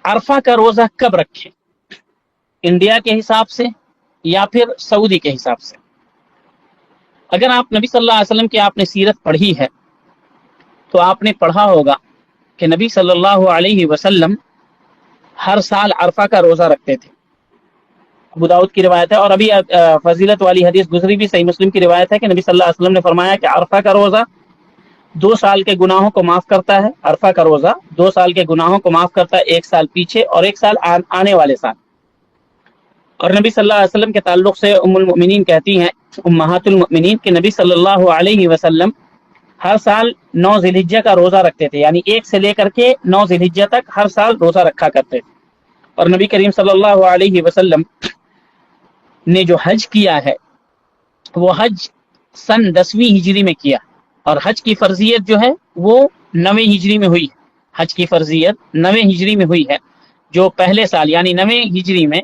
عرفہ کا روزہ کب رکھیں، انڈیا کے حساب سے یا پھر سعودی کے حساب سے؟ اگر آپ نبی صلی اللہ علیہ وسلم کی آپ نے سیرت پڑھی ہے تو آپ نے پڑھا ہوگا کہ نبی صلی اللہ علیہ وسلم ہر سال عرفہ کا روزہ رکھتے تھے. ابو داؤد کی روایت ہے، اور ابھی فضیلت والی حدیث گزری بھی صحیح مسلم کی روایت ہے کہ نبی صلی اللہ علیہ وسلم نے فرمایا کہ عرفہ کا روزہ 2 سال کے گناہوں کو معاف کرتا ہے. عرفہ کا روزہ 2 سال کے گناہوں کو معاف کرتا ہے، 1 سال پیچھے اور 1 سال آنے والے سال. اور نبی صلی اللہ علیہ وسلم کے تعلق سے ام المؤمنین کہتی ہیں، امہات المؤمنین، کہ نبی صلی اللہ علیہ وسلم ہر سال 9 ذی الحجہ کا روزہ رکھتے تھے، یعنی 1 سے لے کر کے 9 ذی الحجہ تک ہر سال روزہ رکھا کرتے تھے. اور نبی کریم صلی اللہ علیہ وسلم نے جو حج کیا ہے وہ حج سن 10ویں ہجری میں کیا، اور حج کی فرضیت جو ہے وہ 9ویں ہجری میں ہوئی. حج کی فرضیت 9ویں ہجری میں ہوئی ہے، جو پہلے سال یعنی 9ویں ہجری میں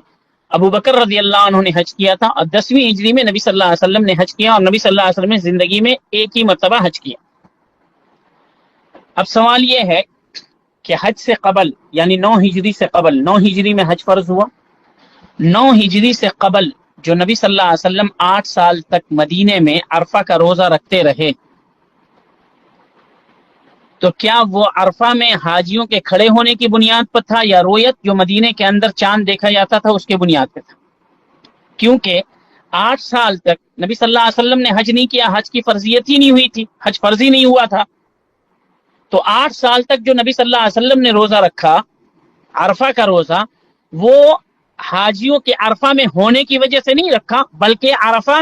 ابو بکر رضی اللہ عنہ نے حج کیا تھا، اور 10ویں ہجری میں نبی صلی اللہ علیہ وسلم نے حج کیا، اور نبی صلی اللہ علیہ وسلم نے زندگی میں ایک ہی مرتبہ حج کیا. اب سوال یہ ہے کہ حج سے قبل یعنی 9 ہجری سے قبل، 9 ہجری میں حج فرض ہوا، 9 ہجری سے قبل جو نبی صلی اللہ علیہ وسلم 8 سال تک مدینے میں عرفہ کا روزہ رکھتے رہے، تو کیا وہ عرفہ میں حاجیوں کے کھڑے ہونے کی بنیاد پر تھا یا رویت جو مدینے کے اندر چاند دیکھا جاتا تھا اس کے بنیاد پر تھا؟ کیونکہ 8 سال تک نبی صلی اللہ علیہ وسلم نے حج نہیں کیا، حج کی فرضیت ہی نہیں ہوئی تھی، حج فرض ہی نہیں ہوا تھا. تو 8 سال تک جو نبی صلی اللہ علیہ وسلم نے روزہ رکھا عرفہ کا روزہ، وہ حاجیوں کے عرفہ میں ہونے کی وجہ سے نہیں رکھا، بلکہ عرفہ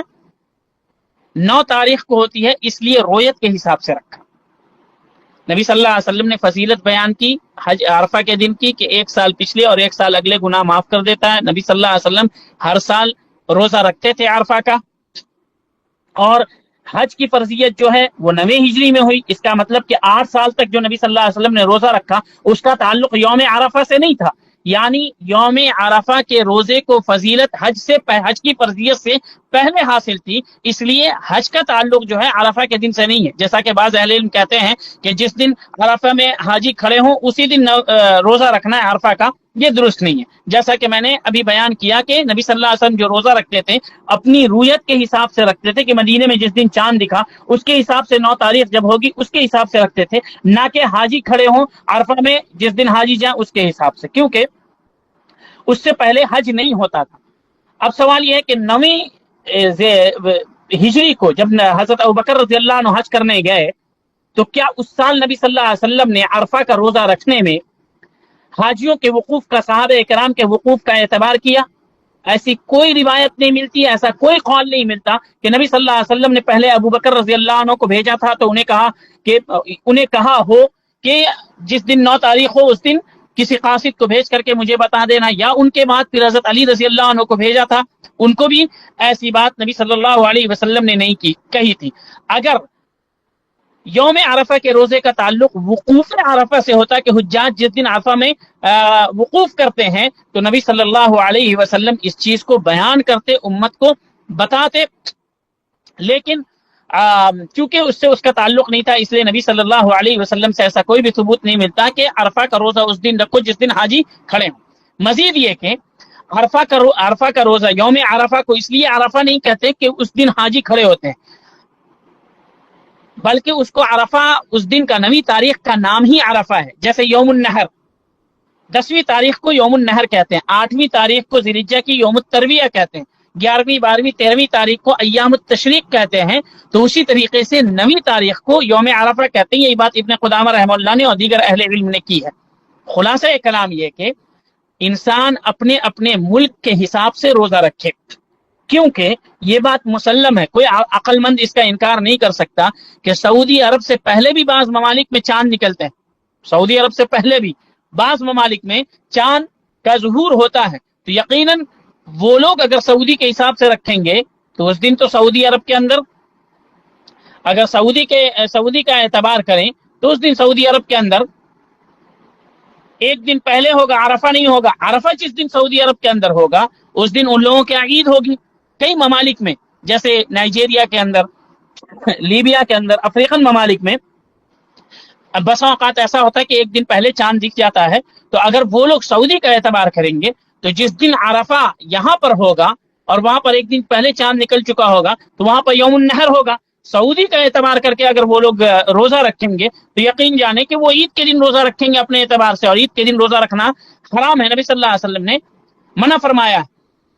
9 تاریخ کو ہوتی ہے، اس لیے رویت کے حساب سے رکھا. نبی صلی اللہ علیہ وسلم نے فضیلت بیان کی حج عرفہ کے دن کی کہ 1 سال پچھلے اور 1 سال اگلے گناہ معاف کر دیتا ہے. نبی صلی اللہ علیہ وسلم ہر سال روزہ رکھتے تھے عرفہ کا، اور حج کی فرضیت جو ہے وہ 9ویں ہجری میں ہوئی. اس کا مطلب کہ 8 سال تک جو نبی صلی اللہ علیہ وسلم نے روزہ رکھا اس کا تعلق یوم عرفہ سے نہیں تھا، یعنی یوم عرفہ کے روزے کو فضیلت حج کی فرضیت سے پہلے حاصل تھی، اس لیے حج کا تعلق جو ہے عرفہ کے دن سے نہیں ہے. جیسا کہ بعض اہل علم کہتے ہیں کہ جس دن عرفہ میں حاجی کھڑے ہوں اسی دن روزہ رکھنا ہے عرفہ کا، یہ درست نہیں ہے. جیسا کہ میں نے ابھی بیان کیا کہ نبی صلی اللہ علیہ وسلم جو روزہ رکھتے تھے اپنی رویت کے حساب سے رکھتے تھے کہ مدینے میں جس دن چاند دکھا اس کے حساب سے 9 تاریخ جب ہوگی اس کے حساب سے رکھتے تھے، نہ کہ حاجی کھڑے ہوں عرفہ میں جس دن حاجی جائیں اس کے حساب سے، کیونکہ اس سے پہلے حج نہیں ہوتا تھا. اب سوال یہ ہے کہ 9ویں ہجری کو جب حضرت ابوبکر رضی اللہ عنہ حج کرنے گئے تو کیا اس سال نبی صلی اللہ علیہ وسلم نے عرفہ کا روزہ رکھنے میں حاجیوں کے وقوف کا، صحابہ کرام کے وقوف کا اعتبار کیا؟ ایسی کوئی روایت نہیں ملتی، ایسا کوئی قول نہیں ملتا کہ نبی صلی اللہ علیہ وسلم نے پہلے ابوبکر رضی اللہ عنہ کو بھیجا تھا تو انہیں کہا ہو کہ جس دن 9 تاریخ ہو اس دن کسی قاصد کو بھیج کر کے مجھے بتا دینا، یا ان کے بعد پھر حضرت علی رضی اللہ عنہ کو بھیجا تھا، ان کو بھی ایسی بات نبی صلی اللہ علیہ وسلم نے نہیں کہی تھی. اگر یوم عرفہ کے روزے کا تعلق وقوف عرفہ سے ہوتا کہ حجاج جس دن عرفہ میں وقوف کرتے ہیں تو نبی صلی اللہ علیہ وسلم اس چیز کو بیان کرتے، امت کو بتاتے، لیکن چونکہ اس سے اس کا تعلق نہیں تھا اس لیے نبی صلی اللہ علیہ وسلم سے ایسا کوئی بھی ثبوت نہیں ملتا کہ عرفہ کا روزہ اس دن رکھو جس دن حاجی کھڑے ہوں. مزید یہ کہ عرفہ کا روزہ یوم عرفہ کو اس لیے عرفہ نہیں کہتے کہ اس دن حاجی کھڑے ہوتے ہیں، بلکہ اس کو عرفہ اس دن کا 9ویں تاریخ کا نام ہی عرفہ ہے. جیسے یوم النحر 10ویں تاریخ کو یوم النحر کہتے ہیں، 8ویں تاریخ کو ذی الحجہ کی یوم الترویہ کہتے ہیں، 11ویں 12ویں 13ویں تاریخ کو ایام التشریق کہتے ہیں. تو اسی طریقے سے 9ویں تاریخ کو یوم عرفہ کہتے ہیں. یہی بات ابن قدامہ رحمہ اللہ نے اور دیگر اہل علم نے کی ہے. خلاصہ کلام یہ کہ انسان اپنے اپنے ملک کے حساب سے روزہ رکھے، کیونکہ یہ بات مسلم ہے، کوئی عقل مند اس کا انکار نہیں کر سکتا کہ سعودی عرب سے پہلے بھی بعض ممالک میں چاند نکلتے ہیں. سعودی عرب سے پہلے بھی بعض ممالک میں چاند کا ظہور ہوتا ہے، تو یقیناً وہ لوگ اگر سعودی کے حساب سے رکھیں گے تو اس دن تو سعودی عرب کے اندر اگر سعودی کا اعتبار کریں تو اس دن سعودی عرب کے اندر ایک دن پہلے ہوگا، عرفہ نہیں ہوگا. عرفہ جس دن سعودی عرب کے اندر ہوگا اس دن ان لوگوں کی عید ہوگی. کئی ممالک میں جیسے نائجیریا کے اندر، لیبیا کے اندر، افریقن ممالک میں اب بسا اوقات ایسا ہوتا ہے کہ ایک دن پہلے چاند دکھ جاتا ہے، تو اگر وہ لوگ سعودی کا اعتبار کریں گے تو جس دن عرفہ یہاں پر ہوگا اور وہاں پر ایک دن پہلے چاند نکل چکا ہوگا تو وہاں پر یوم النحر ہوگا. سعودی کا اعتبار کر کے اگر وہ لوگ روزہ رکھیں گے تو یقین جانے کہ وہ عید کے دن روزہ رکھیں گے اپنے اعتبار سے، اور عید کے دن روزہ رکھنا حرام ہے، نبی صلی اللہ علیہ وسلم نے منع فرمایا.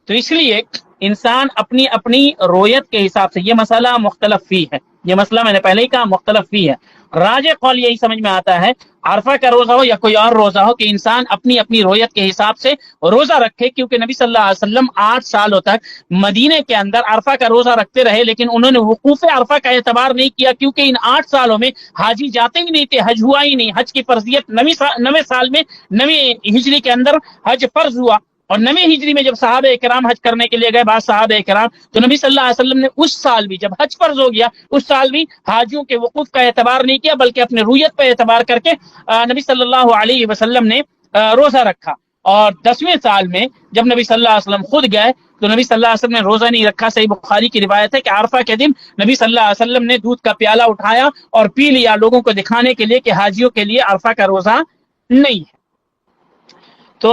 تو اس لیے انسان اپنی اپنی رویت کے حساب سے، یہ مسئلہ مختلف فی ہے، یہ مسئلہ میں نے پہلے ہی کہا مختلف فی ہے. راجح قول یہی سمجھ میں آتا ہے عرفہ کا روزہ ہو یا کوئی اور روزہ ہو کہ انسان اپنی اپنی رویت کے حساب سے روزہ رکھے، کیونکہ نبی صلی اللہ علیہ وسلم 8 سالوں تک مدینے کے اندر عرفہ کا روزہ رکھتے رہے، لیکن انہوں نے وقوف عرفہ کا اعتبار نہیں کیا، کیونکہ ان 8 سالوں میں حاجی جاتے ہی نہیں تھے، حج ہوا ہی نہیں. حج کی فرضیت 9ویں سال میں 9ویں ہجری کے اندر حج فرض ہوا، اور 9ویں ہجری میں جب صحابہ کرام حج کرنے کے لیے گئے، بعض صحابہ کرام، تو نبی صلی اللہ علیہ وسلم نے اس سال بھی جب حج فرض ہو گیا اس سال بھی حاجیوں کے وقوف کا اعتبار نہیں کیا، بلکہ اپنے رویت پہ اعتبار کر کے نبی صلی اللہ علیہ وسلم نے روزہ رکھا. اور 10ویں سال میں جب نبی صلی اللہ علیہ وسلم خود گئے تو نبی صلی اللہ علیہ وسلم نے روزہ نہیں رکھا. صحیح بخاری کی روایت ہے کہ عرفہ کے دن نبی صلی اللہ علیہ وسلم نے دودھ کا پیالہ اٹھایا اور پی لیا، لوگوں کو دکھانے کے لیے کہ حاجیوں کے لیے عرفہ کا روزہ نہیں ہے. تو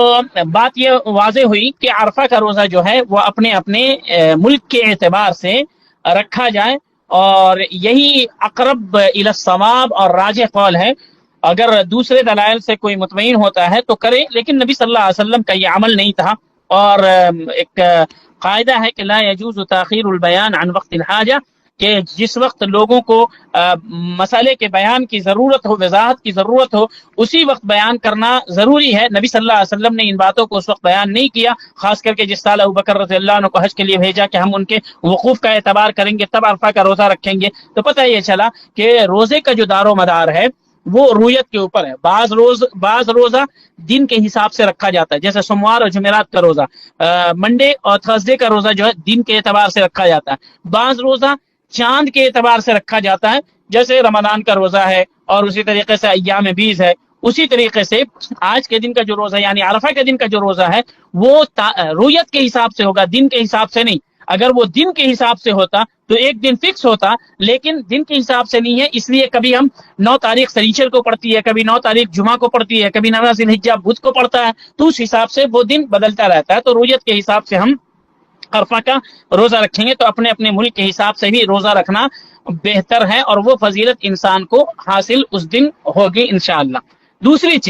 بات یہ واضح ہوئی کہ عرفہ کا روزہ جو ہے وہ اپنے اپنے ملک کے اعتبار سے رکھا جائے، اور یہی اقرب الی الصواب اور راجح قول ہے. اگر دوسرے دلائل سے کوئی مطمئن ہوتا ہے تو کرے، لیکن نبی صلی اللہ علیہ وسلم کا یہ عمل نہیں تھا. اور ایک قاعدہ ہے کہ لا يجوز تاخیر البیان عن وقت الحاجہ، کہ جس وقت لوگوں کو مسئلے کے بیان کی ضرورت ہو، وضاحت کی ضرورت ہو، اسی وقت بیان کرنا ضروری ہے. نبی صلی اللہ علیہ وسلم نے ان باتوں کو اس وقت بیان نہیں کیا، خاص کر کے جس سال ابوبکر رضی اللہ عنہ کو حج کے لیے بھیجا کہ ہم ان کے وقوف کا اعتبار کریں گے تب عرفہ کا روزہ رکھیں گے. تو پتہ یہ چلا کہ روزے کا جو دار و مدار ہے وہ رویت کے اوپر ہے. بعض روزہ دن کے حساب سے رکھا جاتا ہے، جیسے سوموار اور جمعرات کا روزہ، منڈے اور تھرسڈے کا روزہ جو ہے دن کے اعتبار سے رکھا جاتا ہے. بعض روزہ چاند کے اعتبار سے رکھا جاتا ہے، جیسے رمضان کا روزہ ہے، اور اسی طریقے سے ایام بیز ہے. اسی طریقے سے آج کے دن کا جو روزہ یعنی عرفہ کے دن کا جو روزہ ہے وہ رویت کے حساب سے ہوگا، دن کے حساب سے نہیں. اگر وہ دن کے حساب سے ہوتا تو ایک دن فکس ہوتا، لیکن دن کے حساب سے نہیں ہے. اس لیے کبھی ہم 9 تاریخ سنیچر کو پڑتی ہے، کبھی 9 تاریخ جمعہ کو پڑتی ہے، کبھی 9 ذی الحجہ بدھ کو پڑتا ہے، تو اس حساب سے وہ دن بدلتا رہتا ہے. تو رویت کے حساب سے ہم عرفہ کا روزہ رکھیں گے تو اپنے اپنے ملک کے حساب سے بھی روزہ رکھنا بہتر ہے، اور وہ فضیلت انسان کو حاصل اس دن ہوگی انشاءاللہ. دوسری چیز